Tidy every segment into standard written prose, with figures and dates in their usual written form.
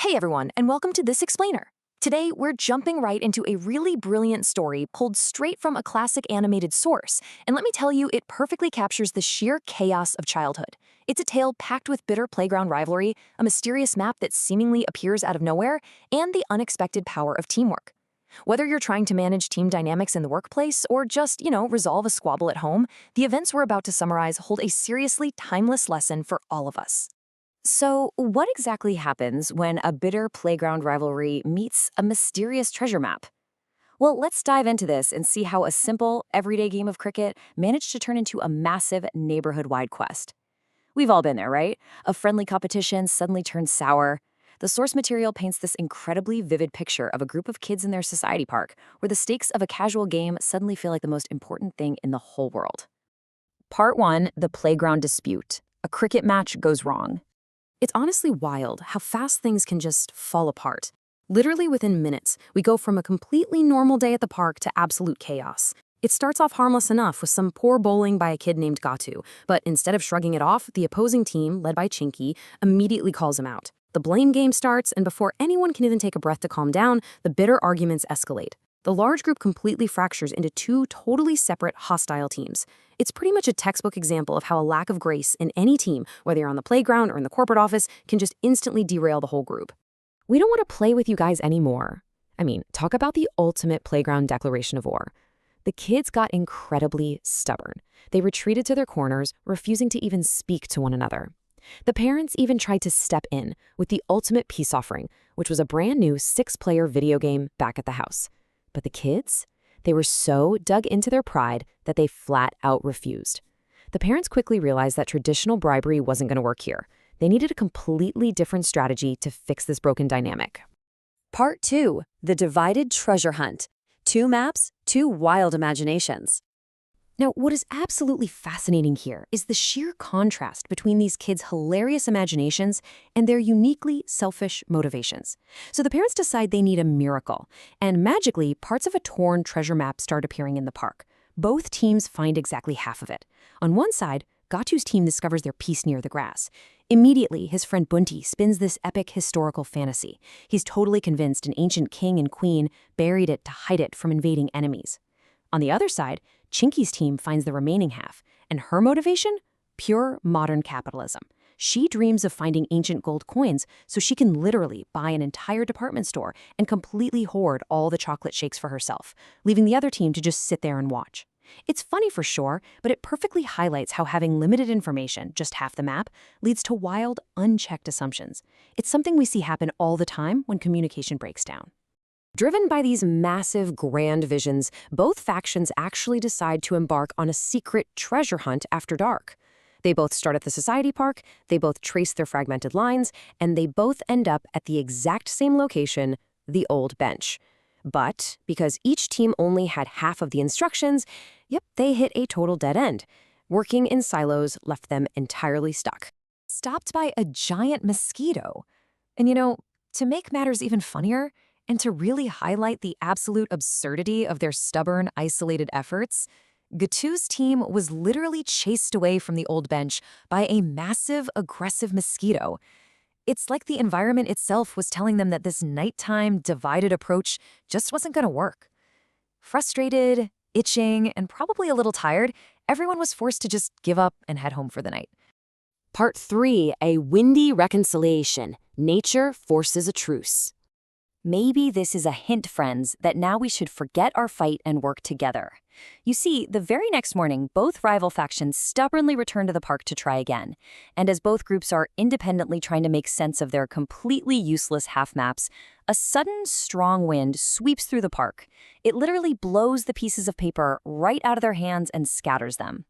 Hey everyone, and welcome to This Explainer. Today, we're jumping right into a really brilliant story pulled straight from a classic animated source, and let me tell you, it perfectly captures the sheer chaos of childhood. It's a tale packed with bitter playground rivalry, a mysterious map that seemingly appears out of nowhere, and the unexpected power of teamwork. Whether you're trying to manage team dynamics in the workplace or just, resolve a squabble at home, the events we're about to summarize hold a seriously timeless lesson for all of us. So, what exactly happens when a bitter playground rivalry meets a mysterious treasure map? Well, let's dive into this and see how a simple, everyday game of cricket managed to turn into a massive neighborhood wide quest. We've all been there, right? A friendly competition suddenly turns sour. The source material paints this incredibly vivid picture of a group of kids in their society park, where the stakes of a casual game suddenly feel like the most important thing in the whole world. Part 1: The Playground Dispute. A cricket match goes wrong. It's honestly wild how fast things can just fall apart. Literally within minutes, we go from a completely normal day at the park to absolute chaos. It starts off harmless enough with some poor bowling by a kid named Gattu, but instead of shrugging it off, the opposing team, led by Chinki, immediately calls him out. The blame game starts, and before anyone can even take a breath to calm down, the bitter arguments escalate. The large group completely fractures into two totally separate, hostile teams. It's pretty much a textbook example of how a lack of grace in any team, whether you're on the playground or in the corporate office, can just instantly derail the whole group. We don't want to play with you guys anymore. Talk about the ultimate playground declaration of war. The kids got incredibly stubborn. They retreated to their corners, refusing to even speak to one another. The parents even tried to step in with the ultimate peace offering, which was a brand new 6-player video game back at the house. But the kids? They were so dug into their pride that they flat out refused. The parents quickly realized that traditional bribery wasn't going to work here. They needed a completely different strategy to fix this broken dynamic. Part 2: The Divided Treasure Hunt. 2 maps, 2 wild imaginations. Now, what is absolutely fascinating here is the sheer contrast between these kids' hilarious imaginations and their uniquely selfish motivations. So the parents decide they need a miracle, and magically, parts of a torn treasure map start appearing in the park. Both teams find exactly half of it. On one side, Gattu's team discovers their piece near the grass. Immediately, his friend Bunty spins this epic historical fantasy. He's totally convinced an ancient king and queen buried it to hide it from invading enemies. On the other side, Chinki's team finds the remaining half, and her motivation? Pure modern capitalism. She dreams of finding ancient gold coins so she can literally buy an entire department store and completely hoard all the chocolate shakes for herself, leaving the other team to just sit there and watch. It's funny for sure, but it perfectly highlights how having limited information, just half the map, leads to wild, unchecked assumptions. It's something we see happen all the time when communication breaks down. Driven by these massive, grand visions, both factions actually decide to embark on a secret treasure hunt after dark. They both start at the society park, they both trace their fragmented lines, and they both end up at the exact same location, the old bench. But because each team only had half of the instructions, they hit a total dead end. Working in silos left them entirely stuck. Stopped by a giant mosquito. And to make matters even funnier, and to really highlight the absolute absurdity of their stubborn, isolated efforts, Gattu's team was literally chased away from the old bench by a massive, aggressive mosquito. It's like the environment itself was telling them that this nighttime, divided approach just wasn't going to work. Frustrated, itching, and probably a little tired, everyone was forced to just give up and head home for the night. Part 3: A Windy Reconciliation. Nature Forces a Truce. Maybe this is a hint, friends, that now we should forget our fight and work together. You see, the very next morning, both rival factions stubbornly return to the park to try again. And as both groups are independently trying to make sense of their completely useless half maps, a sudden, strong wind sweeps through the park. It literally blows the pieces of paper right out of their hands and scatters them.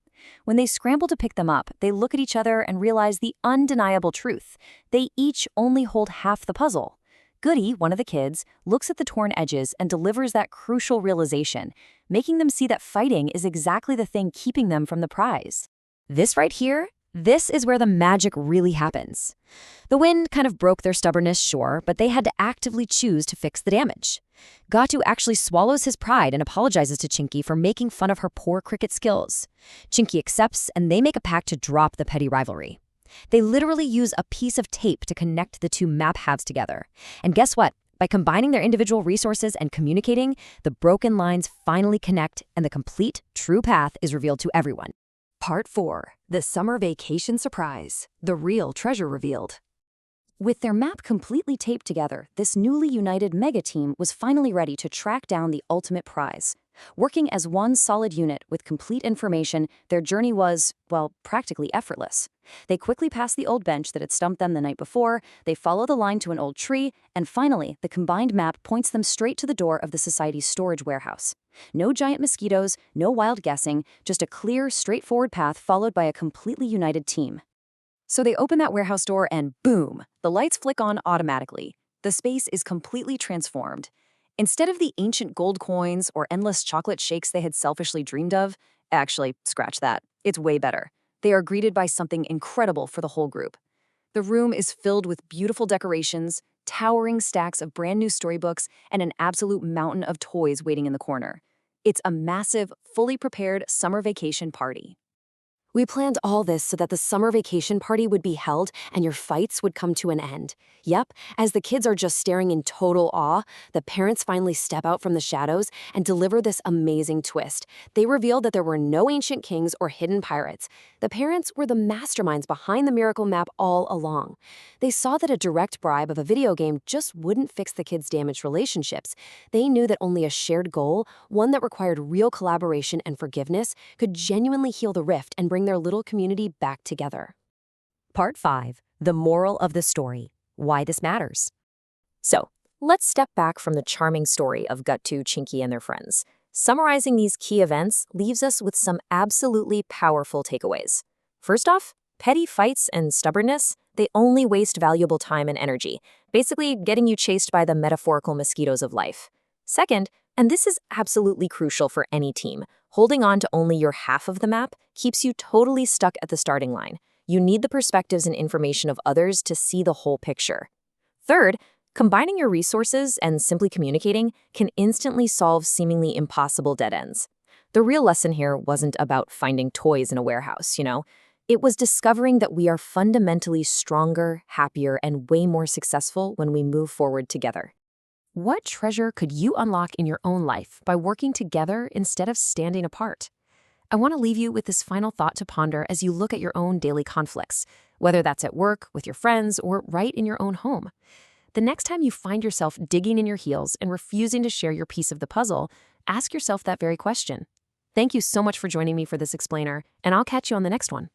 When they scramble to pick them up, they look at each other and realize the undeniable truth. They each only hold half the puzzle. Goody, one of the kids, looks at the torn edges and delivers that crucial realization, making them see that fighting is exactly the thing keeping them from the prize. This right here, this is where the magic really happens. The wind kind of broke their stubbornness, sure, but they had to actively choose to fix the damage. Gattu actually swallows his pride and apologizes to Chinki for making fun of her poor cricket skills. Chinki accepts, and they make a pact to drop the petty rivalry. They literally use a piece of tape to connect the two map halves together. And guess what? By combining their individual resources and communicating, the broken lines finally connect and the complete, true path is revealed to everyone. Part 4. The Summer Vacation Surprise. The Real Treasure Revealed. With their map completely taped together, this newly united mega team was finally ready to track down the ultimate prize. Working as one solid unit with complete information, their journey was, well, practically effortless. They quickly passed the old bench that had stumped them the night before, they follow the line to an old tree, and finally, the combined map points them straight to the door of the society's storage warehouse. No giant mosquitoes, no wild guessing, just a clear, straightforward path followed by a completely united team. So they open that warehouse door and boom, the lights flick on automatically. The space is completely transformed. Instead of the ancient gold coins or endless chocolate shakes they had selfishly dreamed of, actually, scratch that, it's way better. They are greeted by something incredible for the whole group. The room is filled with beautiful decorations, towering stacks of brand new storybooks, and an absolute mountain of toys waiting in the corner. It's a massive, fully prepared summer vacation party. We planned all this so that the summer vacation party would be held and your fights would come to an end. Yep, as the kids are just staring in total awe, the parents finally step out from the shadows and deliver this amazing twist. They reveal that there were no ancient kings or hidden pirates. The parents were the masterminds behind the miracle map all along. They saw that a direct bribe of a video game just wouldn't fix the kids' damaged relationships. They knew that only a shared goal, one that required real collaboration and forgiveness, could genuinely heal the rift and bring their little community back together. Part 5. The Moral of the Story. Why this matters. So, let's step back from the charming story of Gattu, Chinki, and their friends. Summarizing these key events leaves us with some absolutely powerful takeaways. First off, petty fights and stubbornness, they only waste valuable time and energy, basically getting you chased by the metaphorical mosquitoes of life. Second, and this is absolutely crucial for any team, holding on to only your half of the map keeps you totally stuck at the starting line. You need the perspectives and information of others to see the whole picture. Third, combining your resources and simply communicating can instantly solve seemingly impossible dead ends. The real lesson here wasn't about finding toys in a warehouse, It was discovering that we are fundamentally stronger, happier, and way more successful when we move forward together. What treasure could you unlock in your own life by working together instead of standing apart? I want to leave you with this final thought to ponder as you look at your own daily conflicts, whether that's at work, with your friends, or right in your own home. The next time you find yourself digging in your heels and refusing to share your piece of the puzzle, ask yourself that very question. Thank you so much for joining me for this explainer, and I'll catch you on the next one.